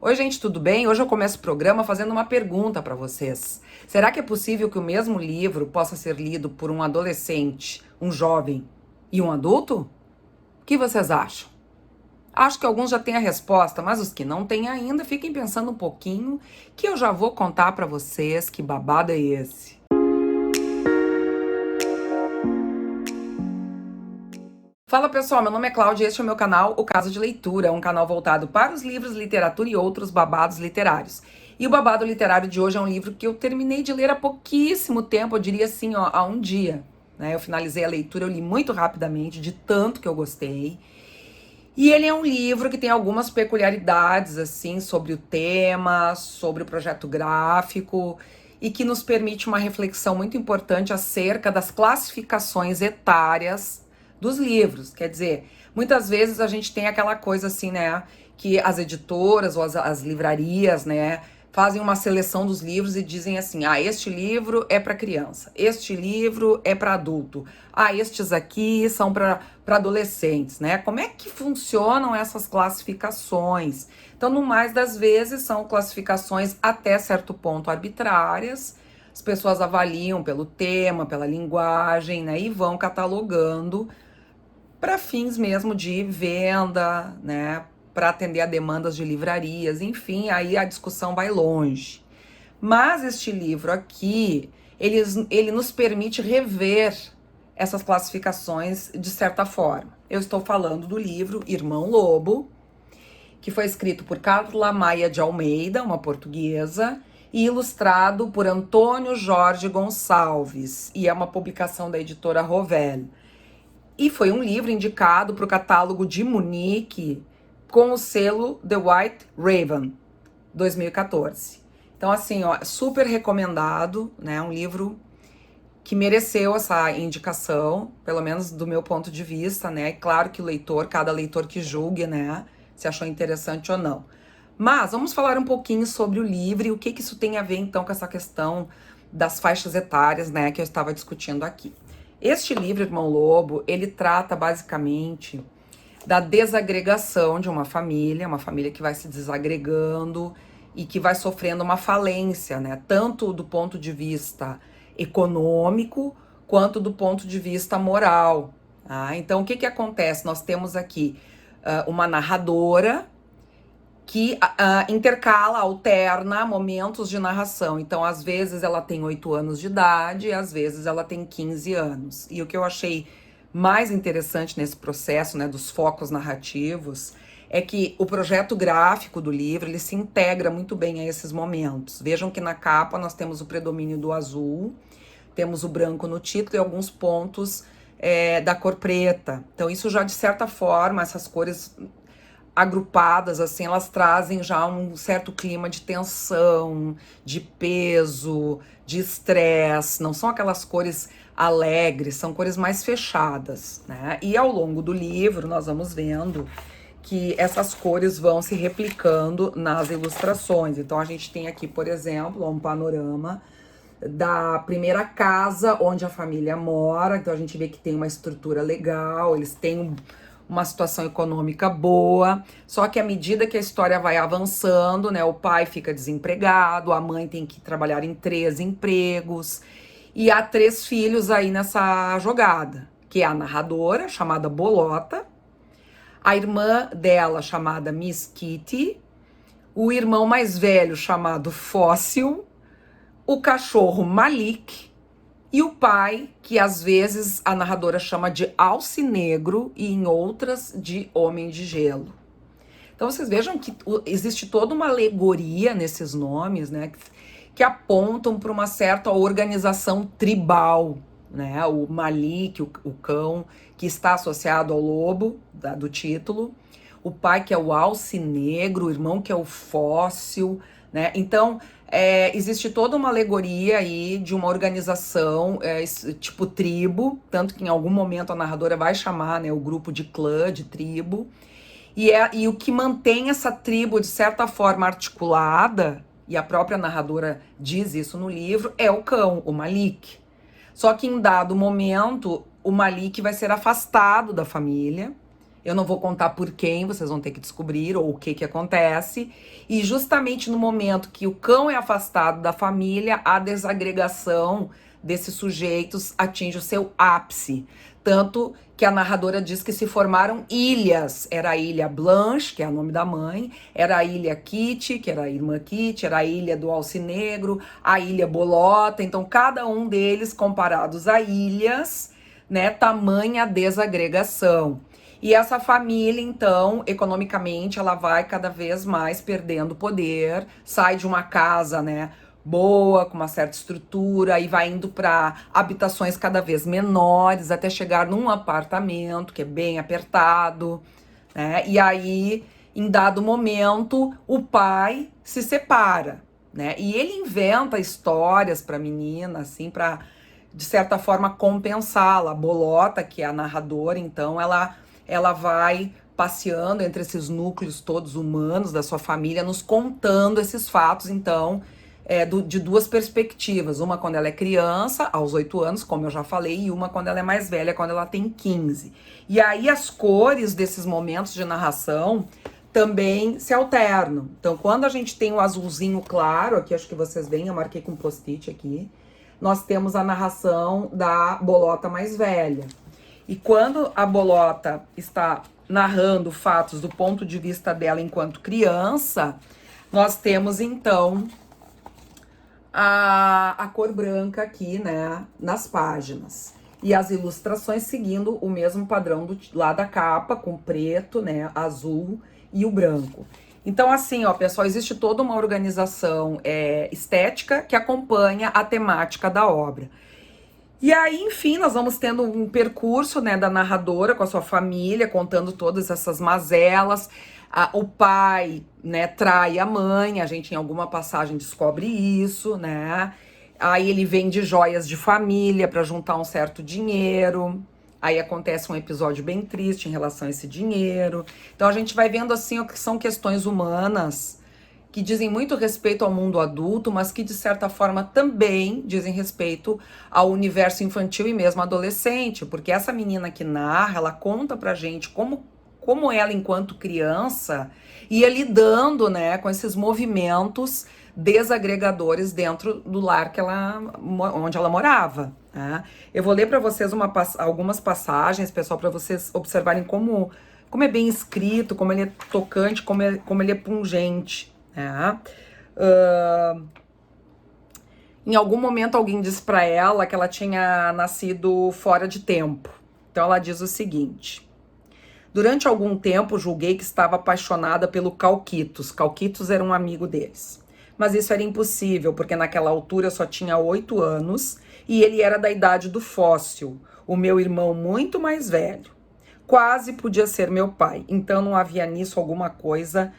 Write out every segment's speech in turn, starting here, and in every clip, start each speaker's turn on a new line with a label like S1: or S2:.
S1: Oi, gente, tudo bem? Hoje eu começo o programa fazendo uma pergunta para vocês. Será que é possível que o mesmo livro possa ser lido por um adolescente, um jovem e um adulto? O que vocês acham? Acho que alguns já têm a resposta, mas os que não têm ainda, fiquem pensando um pouquinho, que eu já vou contar para vocês que babado é esse. Fala pessoal, meu nome é Cláudia e este é o meu canal, o Casa de Leitura, um canal voltado para os livros, literatura e outros babados literários. E o babado literário de hoje é um livro que eu terminei de ler há pouquíssimo tempo, eu diria assim, ó, há um dia. Né? Eu finalizei a leitura, eu li muito rapidamente, de tanto que eu gostei. E ele é um livro que tem algumas peculiaridades, assim, sobre o tema, sobre o projeto gráfico, e que nos permite uma reflexão muito importante acerca das classificações etárias dos livros. Quer dizer, muitas vezes a gente tem aquela coisa assim, né, que as editoras ou as livrarias, né, fazem uma seleção dos livros e dizem assim: ah, este livro é para criança, este livro é para adulto, ah, estes aqui são para adolescentes, né? Como é que funcionam essas classificações? Então, no mais das vezes, são classificações até certo ponto arbitrárias. As pessoas avaliam pelo tema, pela linguagem, né? E vão catalogando para fins mesmo de venda, né? Para atender a demandas de livrarias, enfim, aí a discussão vai longe. Mas este livro aqui, ele nos permite rever essas classificações de certa forma. Eu estou falando do livro Irmão Lobo, que foi escrito por Carla Maia de Almeida, uma portuguesa, e ilustrado por Antônio Jorge Gonçalves, e é uma publicação da editora Rovel. E foi um livro indicado para o catálogo de Munique com o selo The White Raven, 2014. Então, assim, ó, super recomendado, né? Um livro que mereceu essa indicação, pelo menos do meu ponto de vista, né? E claro que o leitor, cada leitor que julgue, né? Se achou interessante ou não. Mas vamos falar um pouquinho sobre o livro e o que isso tem a ver, então, com essa questão das faixas etárias, né? Que eu estava discutindo aqui. Este livro, Irmão Lobo, ele trata basicamente da desagregação de uma família que vai se desagregando e que vai sofrendo uma falência, né? Tanto do ponto de vista econômico quanto do ponto de vista moral. Tá? Então, o que acontece? Nós temos aqui uma narradora que intercala, alterna momentos de narração. Então, às vezes ela tem 8 anos de idade, e às vezes ela tem 15 anos. E o que eu achei mais interessante nesse processo, né, dos focos narrativos, é que o projeto gráfico do livro, ele se integra muito bem a esses momentos. Vejam que na capa nós temos o predomínio do azul, temos o branco no título e alguns pontos da cor preta. Então, isso já, de certa forma, essas cores agrupadas, assim, elas trazem já um certo clima de tensão, de peso, de estresse, não são aquelas cores alegres, são cores mais fechadas, né? E ao longo do livro nós vamos vendo que essas cores vão se replicando nas ilustrações. Então a gente tem aqui, por exemplo, um panorama da primeira casa onde a família mora, então a gente vê que tem uma estrutura legal, eles têm uma situação econômica boa, só que à medida que a história vai avançando, né, o pai fica desempregado, a mãe tem que trabalhar em 3 empregos, e há 3 filhos aí nessa jogada, que é a narradora, chamada Bolota, a irmã dela, chamada Miss Kitty, o irmão mais velho, chamado Fóssil, o cachorro Malik, e o pai, que às vezes a narradora chama de Alce Negro e em outras de Homem de Gelo. Então vocês vejam que existe toda uma alegoria nesses nomes, né, que apontam para uma certa organização tribal, né? O Malik, o cão, que está associado ao lobo do título, o pai que é o Alce Negro, o irmão que é o Fóssil, né? Então existe toda uma alegoria aí de uma organização tipo tribo, tanto que em algum momento a narradora vai chamar, né, o grupo de clã, de tribo, e o que mantém essa tribo de certa forma articulada, e a própria narradora diz isso no livro, é o cão, o Malik. Só que em dado momento, o Malik vai ser afastado da família, Eu não vou contar por quem, vocês vão ter que descobrir ou o que que acontece. E justamente no momento que o cão é afastado da família, a desagregação desses sujeitos atinge o seu ápice. Tanto que a narradora diz que se formaram ilhas. Era a Ilha Blanche, que é o nome da mãe, era a Ilha Kitty, que era a irmã Kitty, era a Ilha do Alcinegro, a Ilha Bolota. Então, cada um deles comparados a ilhas, né? Tamanha desagregação. E essa família, então, economicamente, ela vai cada vez mais perdendo poder, sai de uma casa, né, boa, com uma certa estrutura, e vai indo para habitações cada vez menores, até chegar num apartamento que é bem apertado, né? E aí, em dado momento, o pai se separa, né? E ele inventa histórias para a menina, assim, para de certa forma compensá-la. A Bolota, que é a narradora, então, ela vai passeando entre esses núcleos todos humanos da sua família, nos contando esses fatos, então, de duas perspectivas. Uma quando ela é criança, aos 8 anos, como eu já falei, e uma quando ela é mais velha, quando ela tem 15. E aí as cores desses momentos de narração também se alternam. Então, quando a gente tem o azulzinho claro, aqui acho que vocês veem, eu marquei com post-it aqui, nós temos a narração da Bolota mais velha. E quando a Bolota está narrando fatos do ponto de vista dela enquanto criança, nós temos então a cor branca aqui, né, nas páginas. E as ilustrações seguindo o mesmo padrão lá da capa, com preto, né, azul e o branco. Então, assim, ó, pessoal, existe toda uma organização estética que acompanha a temática da obra. E aí, enfim, nós vamos tendo um percurso, né, da narradora com a sua família, contando todas essas mazelas. O pai, né, trai a mãe, a gente em alguma passagem descobre isso, né? Aí ele vende joias de família para juntar um certo dinheiro. Aí acontece um episódio bem triste em relação a esse dinheiro. Então a gente vai vendo assim o que são questões humanas que dizem muito respeito ao mundo adulto, mas que de certa forma também dizem respeito ao universo infantil e mesmo adolescente, porque essa menina que narra, ela conta pra gente como ela, enquanto criança, ia lidando, né, com esses movimentos desagregadores dentro do lar onde ela morava, né? Eu vou ler para vocês algumas passagens, pessoal, para vocês observarem como é bem escrito, como ele é tocante, como ele é pungente, né? Em algum momento alguém disse para ela que ela tinha nascido fora de tempo. Então ela diz o seguinte: durante algum tempo julguei que estava apaixonada pelo Calquitos. Calquitos era um amigo deles. Mas isso era impossível, porque naquela altura eu só tinha 8 anos e ele era da idade do Fóssil, o meu irmão muito mais velho. Quase podia ser meu pai, então não havia nisso alguma coisa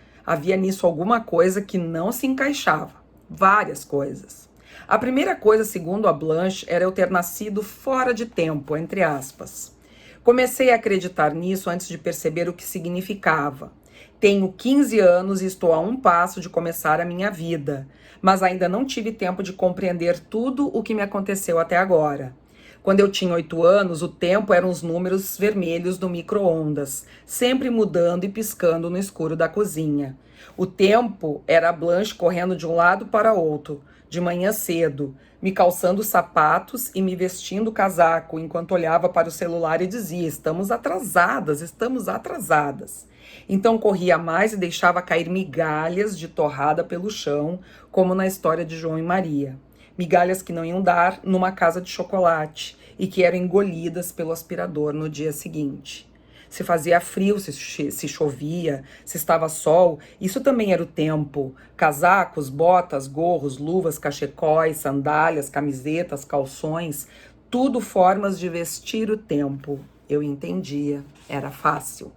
S1: que não se encaixava. Várias coisas. A primeira coisa, segundo a Blanche, era eu ter nascido fora de tempo, entre aspas. Comecei a acreditar nisso antes de perceber o que significava. Tenho 15 anos e estou a um passo de começar a minha vida, mas ainda não tive tempo de compreender tudo o que me aconteceu até agora. Quando eu tinha 8 anos, o tempo eram os números vermelhos do micro-ondas, sempre mudando e piscando no escuro da cozinha. O tempo era a Blanche correndo de um lado para outro, de manhã cedo, me calçando sapatos e me vestindo casaco, enquanto olhava para o celular e dizia: estamos atrasadas, estamos atrasadas. Então corria mais e deixava cair migalhas de torrada pelo chão, como na história de João e Maria. Migalhas que não iam dar numa casa de chocolate e que eram engolidas pelo aspirador no dia seguinte. Se fazia frio, se chovia, se estava sol, isso também era o tempo. Casacos, botas, gorros, luvas, cachecóis, sandálias, camisetas, calções, tudo formas de vestir o tempo. Eu entendia, era fácil.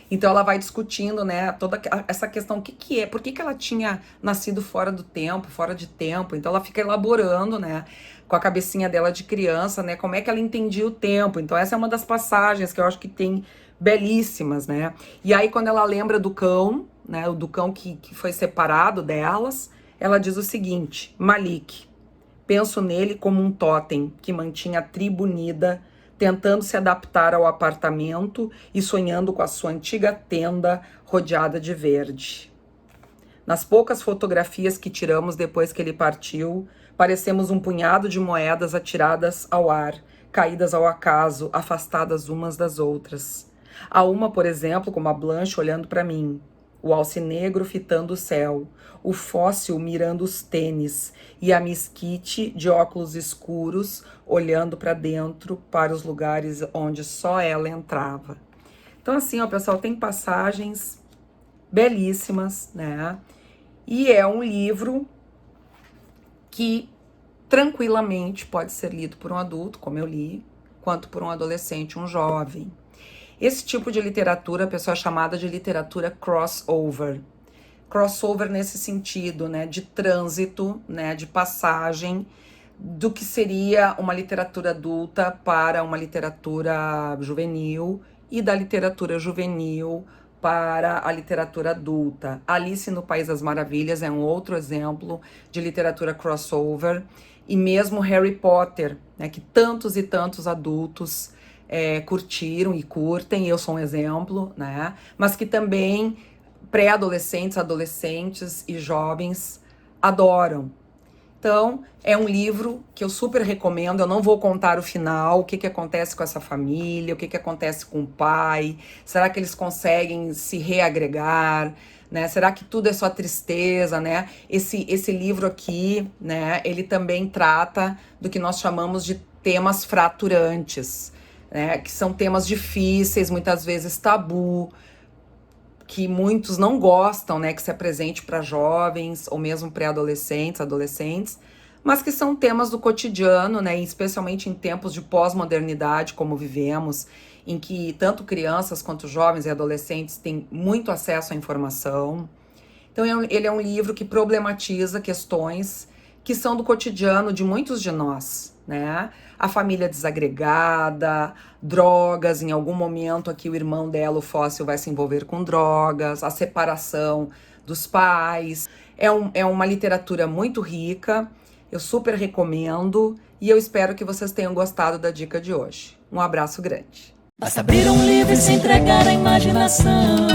S1: Então ela vai discutindo, né, toda essa questão, o que é, por que ela tinha nascido fora do tempo, fora de tempo. Então ela fica elaborando, né, com a cabecinha dela de criança, né, como é que ela entendia o tempo. Então essa é uma das passagens que eu acho que tem belíssimas, né. E aí quando ela lembra do cão, né, do cão que foi separado delas, ela diz o seguinte: Malik, penso nele como um totem que mantinha a tribo unida tentando se adaptar ao apartamento e sonhando com a sua antiga tenda rodeada de verde. Nas poucas fotografias que tiramos depois que ele partiu, parecemos um punhado de moedas atiradas ao ar, caídas ao acaso, afastadas umas das outras. Há uma, por exemplo, como a Blanche olhando para mim, o alce negro fitando o céu, o fóssil mirando os tênis e a Miss Kitty de óculos escuros olhando para dentro, para os lugares onde só ela entrava. Então assim, ó, pessoal, tem passagens belíssimas, né? E é um livro que tranquilamente pode ser lido por um adulto, como eu li, quanto por um adolescente, um jovem. Esse tipo de literatura, pessoal, é chamada de literatura crossover. Crossover nesse sentido, né, de trânsito, né, de passagem do que seria uma literatura adulta para uma literatura juvenil e da literatura juvenil para a literatura adulta. Alice no País das Maravilhas é um outro exemplo de literatura crossover, e mesmo Harry Potter, né, que tantos e tantos adultos curtiram e curtem, eu sou um exemplo, né, mas que também pré-adolescentes, adolescentes e jovens adoram. Então, é um livro que eu super recomendo. Eu não vou contar o final, o que acontece com essa família, o que acontece com o pai. Será que eles conseguem se reagregar, né? Será que tudo é só tristeza, né? Esse livro aqui, né, ele também trata do que nós chamamos de temas fraturantes, né? Que são temas difíceis, muitas vezes tabu, que muitos não gostam, né, que se apresente para jovens ou mesmo pré-adolescentes, adolescentes, mas que são temas do cotidiano, né, especialmente em tempos de pós-modernidade como vivemos, em que tanto crianças quanto jovens e adolescentes têm muito acesso à informação. Então ele é um livro que problematiza questões que são do cotidiano de muitos de nós, né? A família desagregada, drogas, em algum momento aqui o irmão dela, o Fóssil, vai se envolver com drogas, a separação dos pais. É uma literatura muito rica, eu super recomendo e eu espero que vocês tenham gostado da dica de hoje. Um abraço grande.
S2: Basta abrir um livro e se entregar à imaginação.